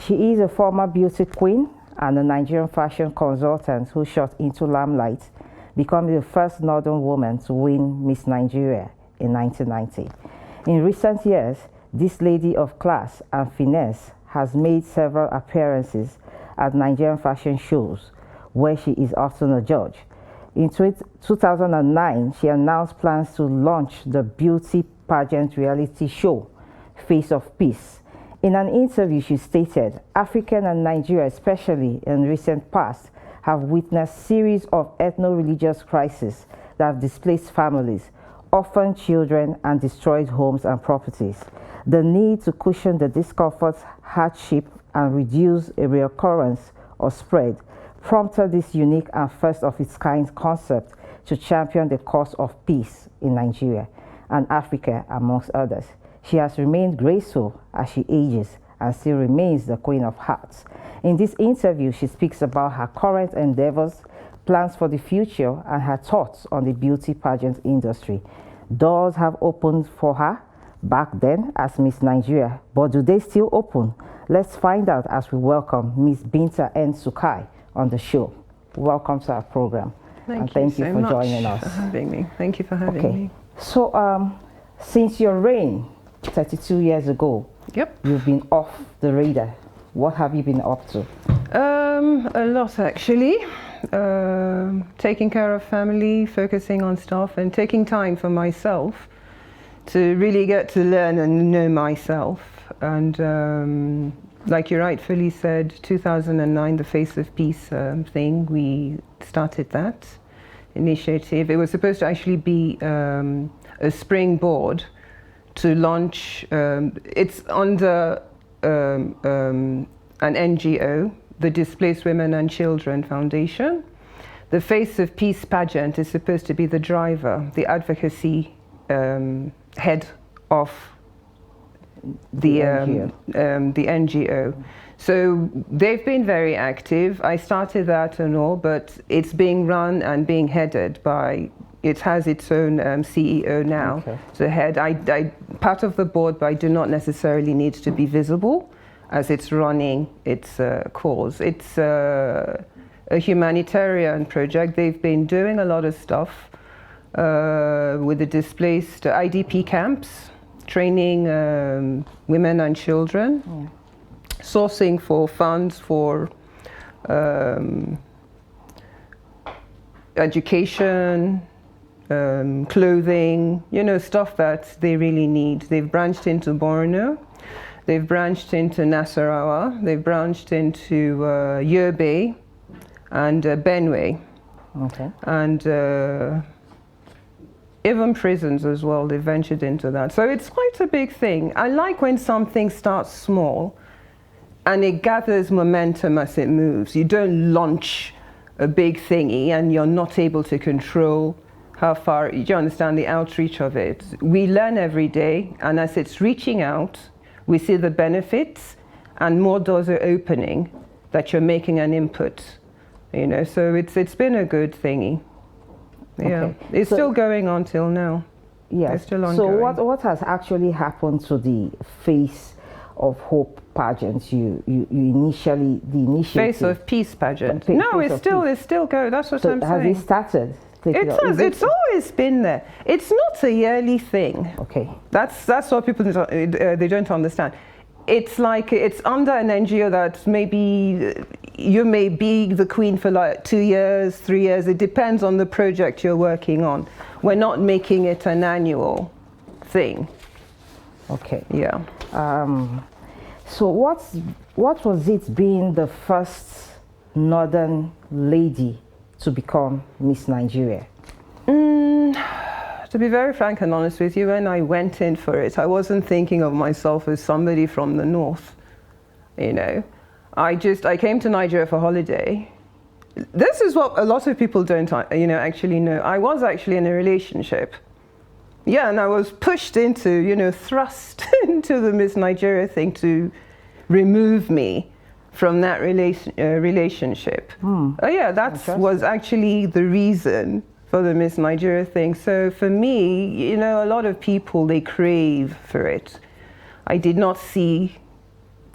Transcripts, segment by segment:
She is a former beauty queen and a Nigerian fashion consultant who shot into limelight, becoming the first Northern woman to win Miss Nigeria in 1990. In recent years, this lady of class and finesse has made several appearances at Nigerian fashion shows, where she is often a judge. In 2009, she announced plans to launch the beauty pageant reality show, Face of Peace. In an interview, she stated, Africa and Nigeria, especially in recent past, have witnessed series of ethno-religious crises that have displaced families, orphaned children, and destroyed homes and properties. The need to cushion the discomfort, hardship, and reduce a reoccurrence or spread prompted this unique and first of its kind concept to champion the cause of peace in Nigeria and Africa, amongst others. She has remained graceful as she ages and still remains the Queen of Hearts. In this interview, she speaks about her current endeavors, plans for the future, and her thoughts on the beauty pageant industry. Doors have opened for her back then as Miss Nigeria, but do they still open? Let's find out as we welcome Miss Binta N. Sukai on the show. Welcome to our program. Thank you for joining us. For having me. Thank you for having me. So, since your reign 32 years ago, yep, you've been off the radar. What have you been up to? A lot, actually. Taking care of family, focusing on stuff, and taking time for myself to really get to learn and know myself. And like you rightfully said, 2009, the Face of Peace thing, we started that initiative. It was supposed to actually be a springboard to launch. It's under an NGO, the Displaced Women and Children Foundation. The Face of Peace pageant is supposed to be the driver, the advocacy head of the NGO. So they've been very active. I started that and all, but it's being run and being headed by, it has its own CEO now. Okay. So head, I part of the board, but I do not necessarily need to be visible as it's running its cause. It's a humanitarian project. They've been doing a lot of stuff with the displaced IDP camps, training women and children, sourcing for funds for education, clothing, you know, stuff that they really need. They've branched into Borno, they've branched into Nasarawa, they've branched into Yobe and Benue. Okay. And even prisons as well, they ventured into that. So it's quite a big thing. I like when something starts small and it gathers momentum as it moves. You don't launch a big thingy and you're not able to control how far, you understand the outreach of it. We learn every day, and as it's reaching out, we see the benefits and more doors are opening that you're making an input, you know, so it's been a good thingy. Yeah, Okay. it's still going on till now. Yes. It's still ongoing. So what has actually happened to the Face of Hope pageant? You initially, the initiative. Face of Peace pageant. Face No, of it's still going. That's what So I'm has saying. it started? It's always been there. It's not a yearly thing. Okay. That's what people they don't understand. It's like it's under an NGO that maybe you may be the queen for like 2 years, 3 years. It depends on the project you're working on. We're not making it an annual thing. Okay. Yeah. So what was it being the first Northern lady to become Miss Nigeria? To be very frank and honest with you, when I went in for it, I wasn't thinking of myself as somebody from the north, you know. I came to Nigeria for holiday. This is what a lot of people don't, you know, actually know. I was actually in a relationship. Yeah, and I was pushed into, you know, thrust into the Miss Nigeria thing to remove me from that relationship. Oh yeah, that was actually the reason for the Miss Nigeria thing. So for me, you know, a lot of people, they crave for it. I did not see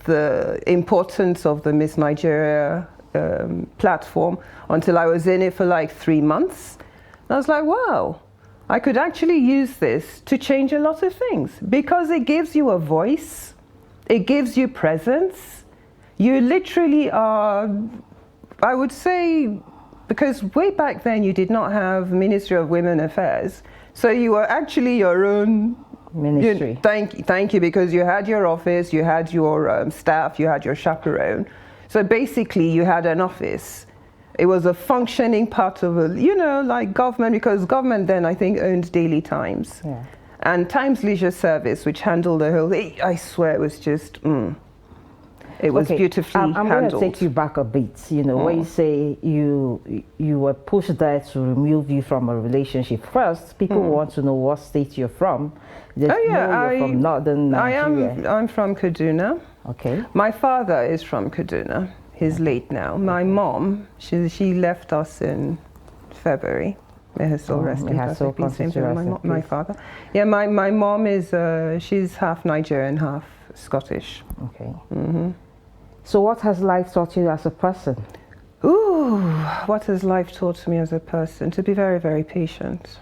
the importance of the Miss Nigeria platform until I was in it for like 3 months. And I was like, wow, I could actually use this to change a lot of things, because it gives you a voice, it gives you presence. You literally are, I would say, because way back then you did not have Ministry of Women Affairs, so you were actually your own ministry. Thank you, because you had your office, you had your staff, you had your chaperone. So basically you had an office. It was a functioning part of like government, because government then I think owned Daily Times. Yeah. And Times Leisure Service, which handled the whole thing. I swear it was just, it was beautifully I'm handled. going to take you back a bit. When you say you were pushed there to remove you from a relationship. First, people want to know what state you're from. They know you're from northern Nigeria. I'm from Kaduna. Okay. My father is from Kaduna. He's late now. My mom, she left us in February. May her soul rest in perfect peace. Same thing with my father. Yeah, my mom is she's half Nigerian, half Scottish. Okay. So what has life taught you as a person? Ooh, what has life taught me as a person? To be very, very patient.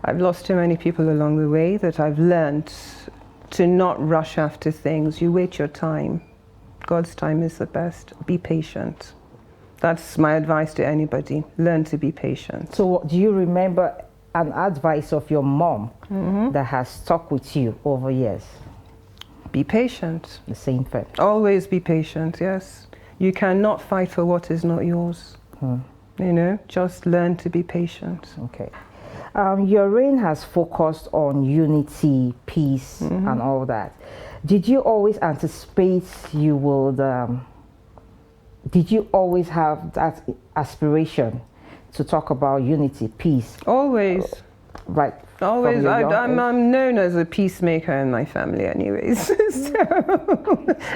I've lost too many people along the way that I've learned to not rush after things. You wait your time. God's time is the best. Be patient. That's my advice to anybody. Learn to be patient. So do you remember an advice of your mom that has stuck with you over years? Be patient. The same thing. Always be patient, yes. You cannot fight for what is not yours. Just learn to be patient. Okay. Your reign has focused on unity, peace, and all that. Did you always anticipate you would, did you always have that aspiration to talk about unity, peace? Always. Right. Always. I'm known as a peacemaker in my family anyways. So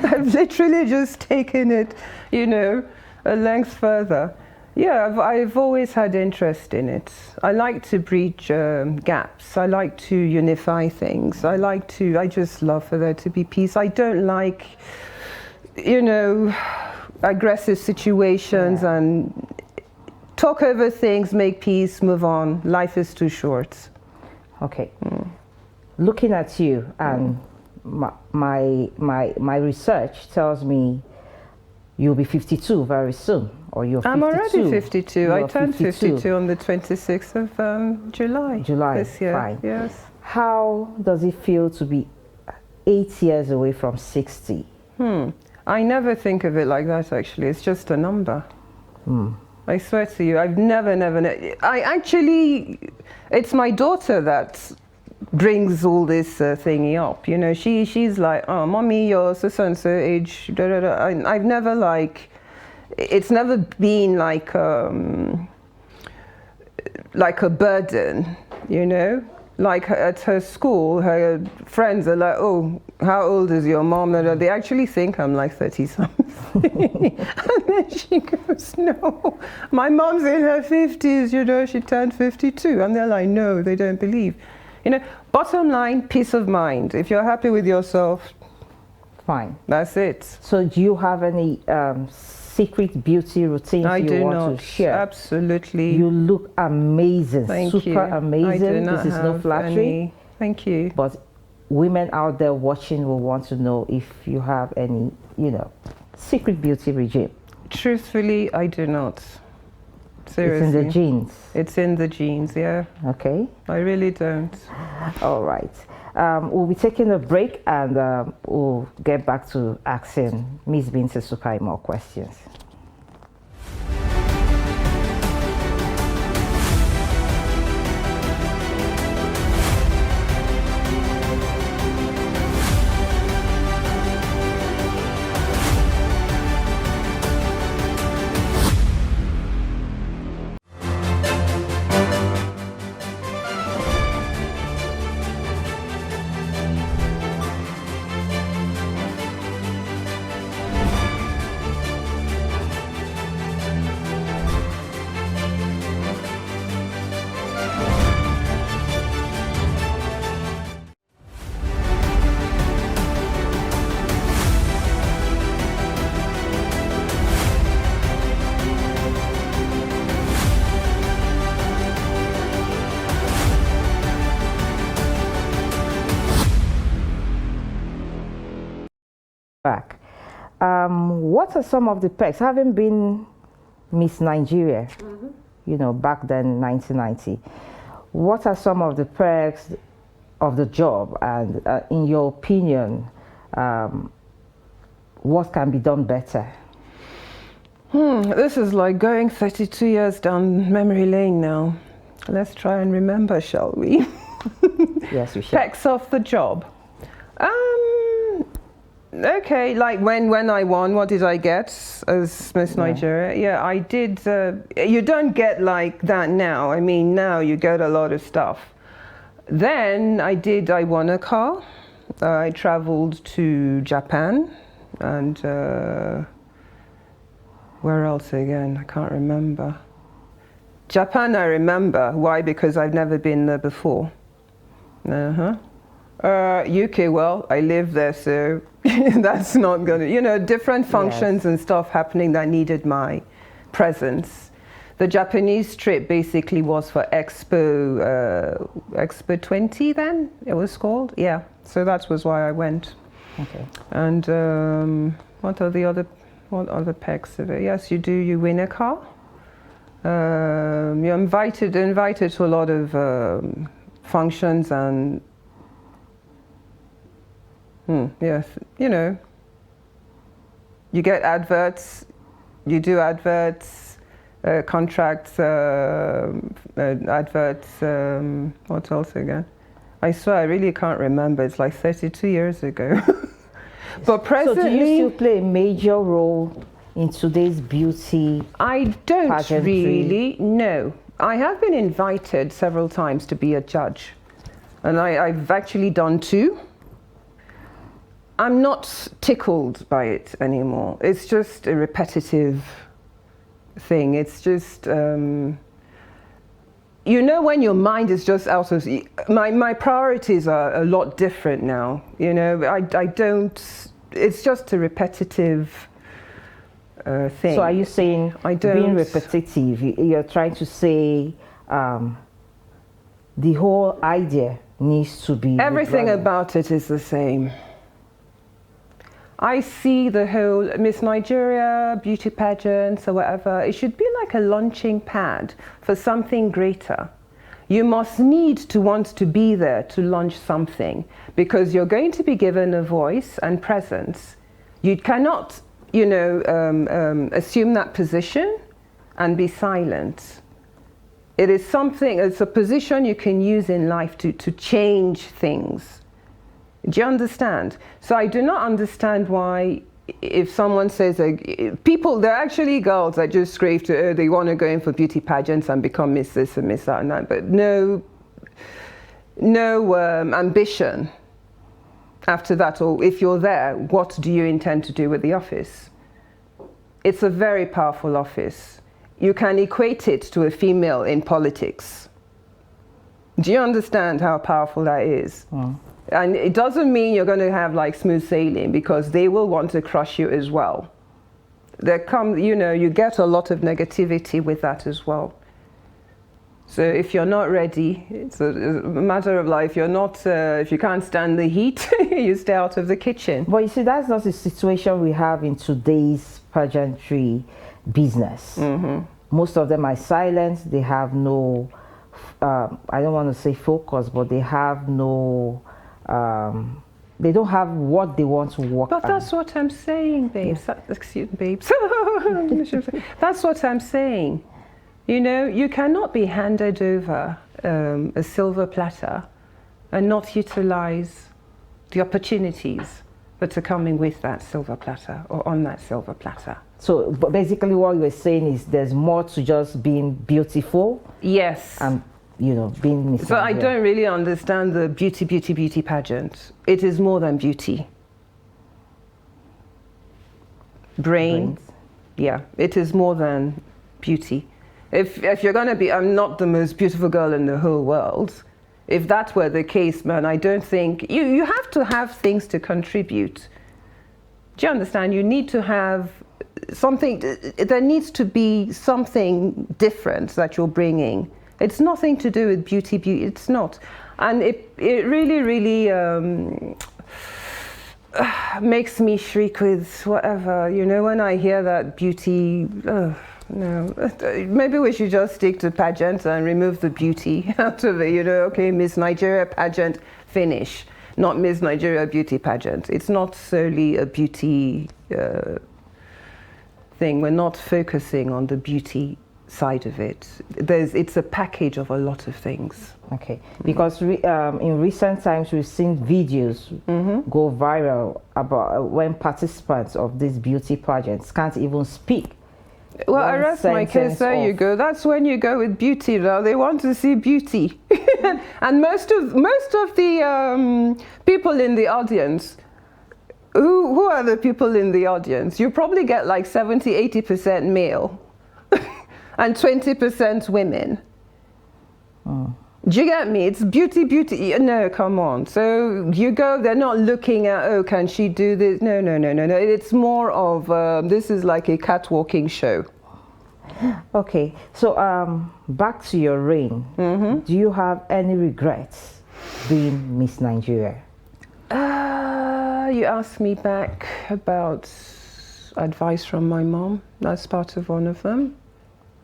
I've literally just taken it, a length further. Yeah, I've always had interest in it. I like to bridge gaps. I like to unify things. I just love for there to be peace. I don't like, aggressive situations and talk over things, make peace, move on. Life is too short. Okay. Looking at you and my research tells me you'll be 52 very soon, or you're 52. I'm already 52. I turned 52 on the 26th of July this year. Fine. Yes. How does it feel to be 8 years away from 60? I never think of it like that, actually. It's just a number. I swear to you, I've never, it's my daughter that brings all this thingy up. She's like, oh, mommy, you're so-and-so age, da, da, da. I've never it's never been like a burden, Like at her school, her friends are like, oh, how old is your mom? They actually think I'm like 30-something. And then she goes, no, my mom's in her 50s, she turned 52. And they're like, no, they don't believe. Bottom line, peace of mind. If you're happy with yourself, fine. That's it. So do you have any secret beauty routines you want to share? Absolutely. You look amazing. Thank Super you. amazing. This is no flattery. Thank you. But women out there watching will want to know if you have any, secret beauty regime. Truthfully, I do not. Seriously. It's in the genes. It's in the genes, yeah. Okay. I really don't. All right. We'll be taking a break and we'll get back to asking Ms. Binta Sukai more questions. What are some of the perks? Having been Miss Nigeria, back then, 1990, what are some of the perks of the job? And in your opinion, what can be done better? This is like going 32 years down memory lane now. Let's try and remember, shall we? Yes, we shall. Perks of the job. Okay, like when I won, what did I get as Miss Nigeria? Yeah, I did. You don't get like that now. I mean, now you get a lot of stuff. Then I won a car. I traveled to Japan and where else again? I can't remember. Japan, I remember. Why? Because I've never been there before. UK, well, I live there, so that's not gonna, different functions and stuff happening that needed my presence. The Japanese trip basically was for Expo 20 then, it was called, yeah. So that was why I went. Okay. And what other perks of it? Yes, you win a car. You're invited to a lot of functions and yes, you get adverts, you do adverts, contracts, adverts, what else again? I swear I really can't remember, it's like 32 years ago. But presently... So do you still play a major role in today's beauty I don't pageantry? really, no. I have been invited several times to be a judge, and I've actually done 2. I'm not tickled by it anymore. It's just a repetitive thing. It's just, when your mind is just out of, my priorities are a lot different now. I don't, it's just a repetitive thing. So are you saying being repetitive, you're trying to say the whole idea needs to be... Everything about it is the same. I see the whole Miss Nigeria, beauty pageants or whatever, it should be like a launching pad for something greater. You must need to want to be there to launch something because you're going to be given a voice and presence. You cannot, assume that position and be silent. It is something, it's a position you can use in life to change things. Do you understand? So I do not understand why if someone says, people, there are actually girls that just crave to, they want to go in for beauty pageants and become Miss this and Miss that and that, but no ambition after that. Or if you're there, what do you intend to do with the office? It's a very powerful office. You can equate it to a female in politics. Do you understand how powerful that is? And it doesn't mean you're going to have like smooth sailing because they will want to crush you as well. You get a lot of negativity with that as well. So if you're not ready, it's a matter of life. If you can't stand the heat, you stay out of the kitchen. But you see, that's not the situation we have in today's pageantry business. Most of them are silent. They have no, I don't want to say focus, but they have no, they don't have what they want to work on. But that's what I'm saying, babes. Excuse me, babes. That's what I'm saying. You cannot be handed over a silver platter and not utilize the opportunities that are coming with that silver platter or on that silver platter. So basically what you're saying is there's more to just being beautiful. Yes. And being Miss But I don't really understand the beauty pageant. It is more than beauty. Brains. Yeah, it is more than beauty. If you're going to be, I'm not the most beautiful girl in the whole world. If that were the case, man, I don't think, you have to have things to contribute. Do you understand? You need to have something, there needs to be something different that you're bringing. It's nothing to do with beauty, it's not. And it really, really, makes me shriek with whatever, you know, when I hear that beauty, no, maybe we should just stick to pageant and remove the beauty out of it, you know, okay, Miss Nigeria pageant, finish, not Miss Nigeria beauty pageant. It's not solely a beauty thing. We're not focusing on the beauty side of it. It's a package of a lot of things. Okay, because in recent times we've seen videos go viral about when participants of these beauty pageants can't even speak. Well, I rest my case. There you go. That's when you go with beauty. Now they want to see beauty, and most of the people in the audience. Who are the people in the audience? You probably get like 70–80% male, and 20% women. Oh. Do you get me? It's beauty. No, come on. So you go, they're not looking at, oh, can she do this? No. It's more of, this is like a catwalking show. Okay, so back to your reign. Do you have any regrets being Miss Nigeria? You asked me back about advice from my mom. That's part of one of them.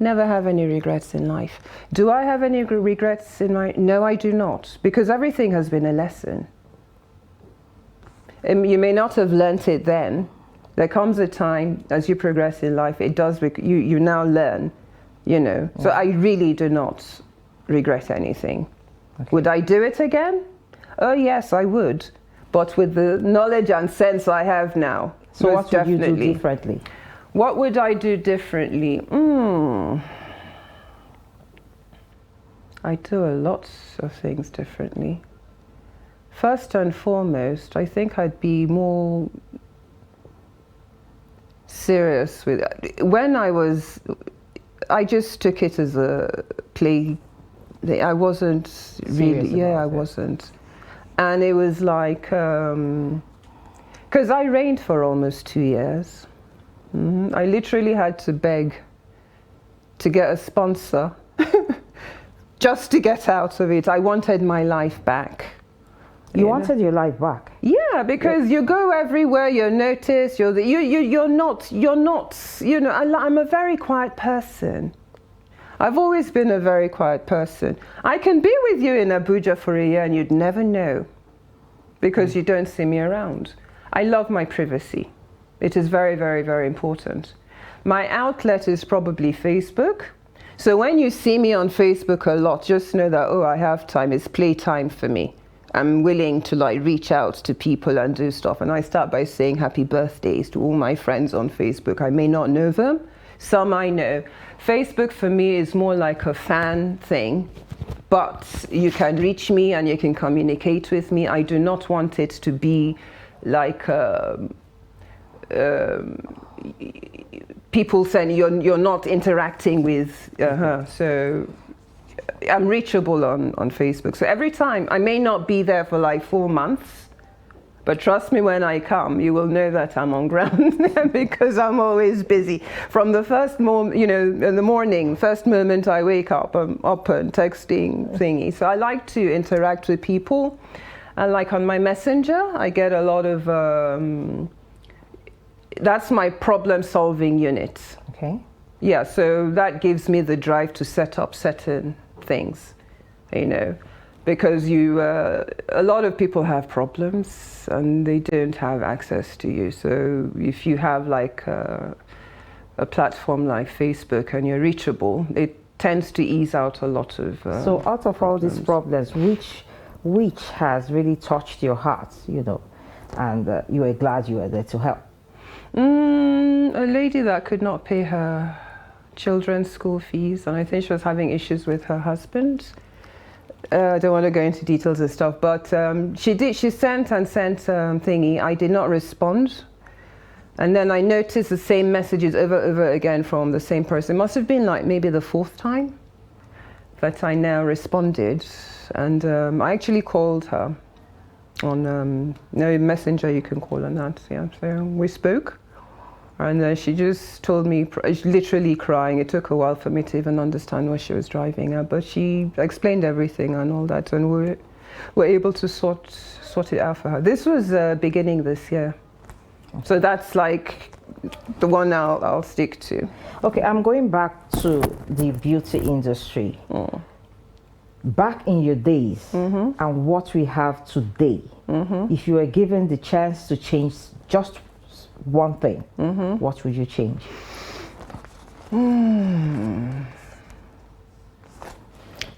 Never have any regrets in life. Do I have any regrets in my... No, I do not, because everything has been a lesson. You may not have learnt it then. There comes a time, as you progress in life, it does, you now learn, you know. So I really do not regret anything. Okay. Would I do it again? Oh yes, I would. But with the knowledge and sense I have now. So what would you do differently? What would I do differently? I do a lot of things differently. First and foremost, I think I'd be more serious with it. When I just took it as a play. I wasn't really, I wasn't. And it was like, because I reigned for almost 2 years. I literally had to beg to get a sponsor just to get out of it. I wanted my life back. You wanted your life back? Yeah, because you go everywhere, you're noticed, you're not, you know, I'm a very quiet person. I've always been a very quiet person. I can be with you in Abuja for a year and you'd never know because you don't see me around. I love my privacy. It is very, very, very important. My outlet is probably Facebook. So when you see me on Facebook a lot, just know that, oh, I have time. It's playtime for me. I'm willing to like reach out to people and do stuff. And I start by saying happy birthdays to all my friends on Facebook. I may not know them. Some I know. Facebook for me is more like a fan thing. But you can reach me and you can communicate with me. I do not want it to be like people saying you're not interacting with so I'm reachable on Facebook. So every time, I may not be there for like 4 months, but trust me, when I come, you will know that I'm on ground because I'm always busy. From the first moment, you know, in the morning, first moment I wake up, I'm up and texting thingy. So I like to interact with people. And like on my Messenger, I get a lot of, that's my problem solving unit. Okay. Yeah, so that gives me the drive to set up certain things, you know, because a lot of people have problems and they don't have access to you. So if you have like a platform like Facebook and you're reachable, it tends to ease out a lot of so out of all these problems, which has really touched your heart, you know, and you were glad you were there to help? A lady that could not pay her children's school fees, and I think she was having issues with her husband. I don't want to go into details and stuff, but she sent thingy. I did not respond, and then I noticed the same messages over again from the same person. It must have been like maybe the 4th time that I now responded, and I actually called her on Messenger. You can call on that. Yeah, so we spoke. And she just told me, literally crying. It took a while for me to even understand what she was driving at, but she explained everything and all that, and we were able to sort sort it out for her. This was beginning this year. So that's like the one I'll stick to. Okay, I'm going back to the beauty industry. Back in your days and what we have today, if you were given the chance to change just one thing, what would you change?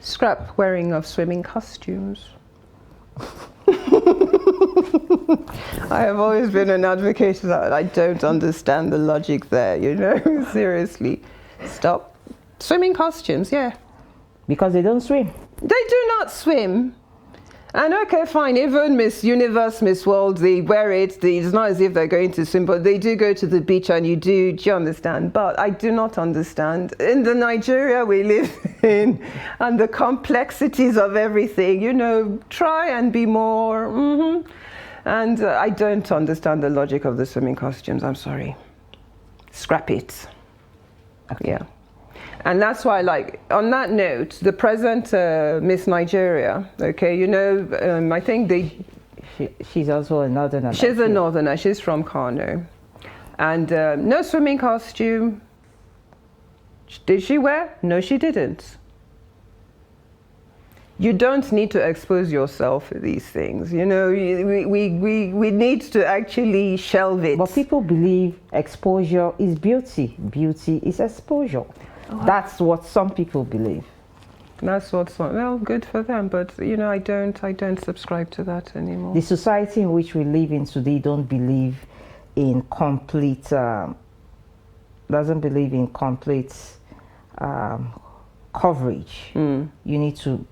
Scrap wearing of swimming costumes. I have always been an advocate of that. I don't understand the logic there, you know, seriously. Stop. Swimming costumes, yeah. Because they don't swim. They do not swim. And okay, fine, even Miss Universe, Miss World, they wear it. It's not as if they're going to swim, but they do go to the beach and do you understand? But I do not understand. In the Nigeria we live in and the complexities of everything, you know, try and be more, And I don't understand the logic of the swimming costumes, I'm sorry. Scrap it. Okay. Yeah. And that's why, like, on that note, the present Miss Nigeria, okay, you know, I think she's also a northerner. She's a northerner. She's from Kano. And no swimming costume. Did she wear? No, she didn't. You don't need to expose yourself to these things. You know, we need to actually shelve it. But people believe exposure is beauty. Beauty is exposure. That's what some people believe. That's what's well, good for them, but you know, I don't subscribe to that anymore. The society in which we live in today don't believe in complete, doesn't believe in complete coverage. You need to.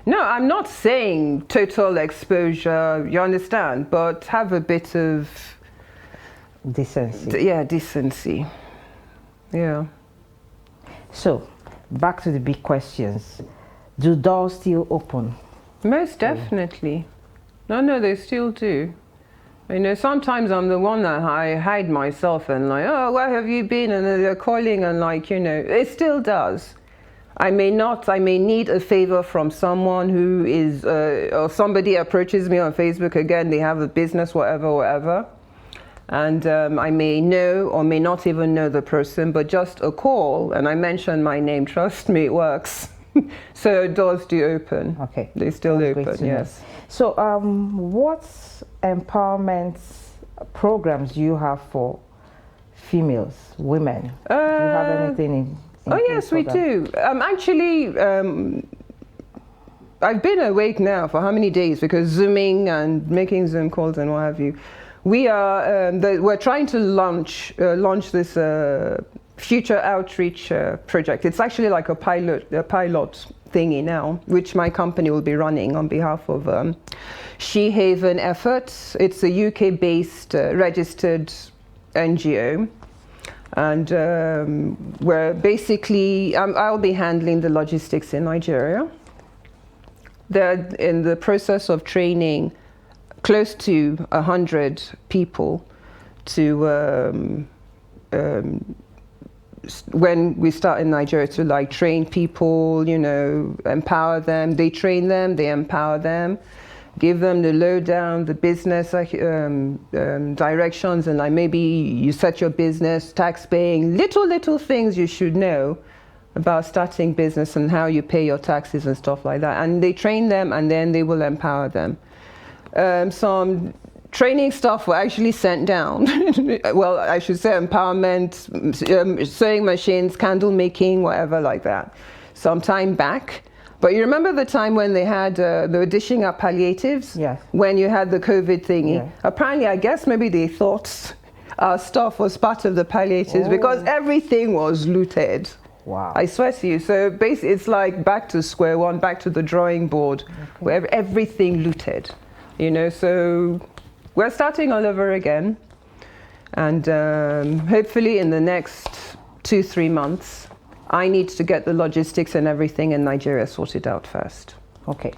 No, I'm not saying total exposure. You understand, but have a bit of decency. Yeah, decency. Yeah. So, back to the big questions. Do doors still open? Most definitely. No, they still do. You know, sometimes I'm the one that I hide myself and like, oh, where have you been? And they're calling and like, you know, it still does. I may need a favor from someone who is, or somebody approaches me on Facebook, again, they have a business, whatever. And I may know or may not even know the person, but just a call, and I mention my name, trust me, it works. So doors do open. Okay. They still open, yes. So what empowerment programs do you have for females, women? Do you have anything in oh, yes, we do. Actually, I've been awake now for how many days? Because Zooming and making Zoom calls and what have you. We're trying to launch this future outreach project. It's actually like a pilot thingy now, which my company will be running on behalf of She Haven Efforts. It's a UK-based registered NGO. And we're basically, I'll be handling the logistics in Nigeria. They're in the process of training close to 100 people to, when we start in Nigeria, to like train people, you know, empower them. They train them, they empower them, give them the lowdown, the business directions, and like maybe you set your business, tax paying, little things you should know about starting business and how you pay your taxes and stuff like that. And they train them and then they will empower them. Some training stuff were actually sent down. Well, I should say empowerment, sewing machines, candle making, whatever like that, some time back. But you remember the time when they had, they were dishing up palliatives? Yes. When you had the COVID thingy? Yeah. Apparently, I guess maybe they thought our stuff was part of the palliatives because everything was looted. Wow. I swear to you. So basically, it's like back to square one, back to the drawing board, where everything looted. You know, so we're starting all over again. And hopefully in the next 2-3 months, I need to get the logistics and everything in Nigeria sorted out first. Okay.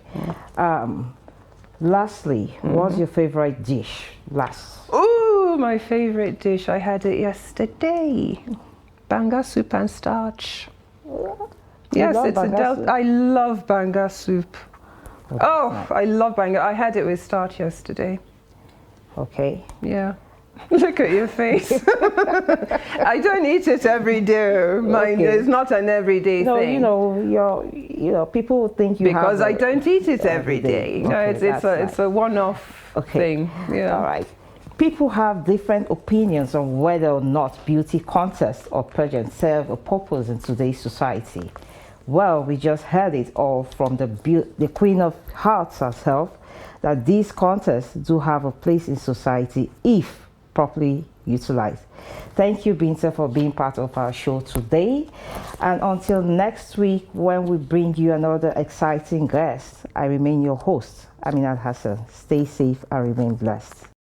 Lastly, what's your favorite dish? Oh, my favorite dish. I had it yesterday. Banga soup and starch. Yes, it's I love banga soup. Oh, I love Bangor. I had it with starch yesterday. Okay. Yeah. Look at your face. I don't eat it every day. Mine is not an everyday No, thing. People think you because have I don't eat it every day. No, Okay, it's a one-off thing. Yeah. All right. People have different opinions on whether or not beauty contests or pageants serve a purpose in today's society. Well, we just heard it all from the Queen of Hearts herself, that these contests do have a place in society if properly utilized. Thank you, Binta, for being part of our show today. And until next week, when we bring you another exciting guest, I remain your host, Aminat Hassan. Stay safe and remain blessed.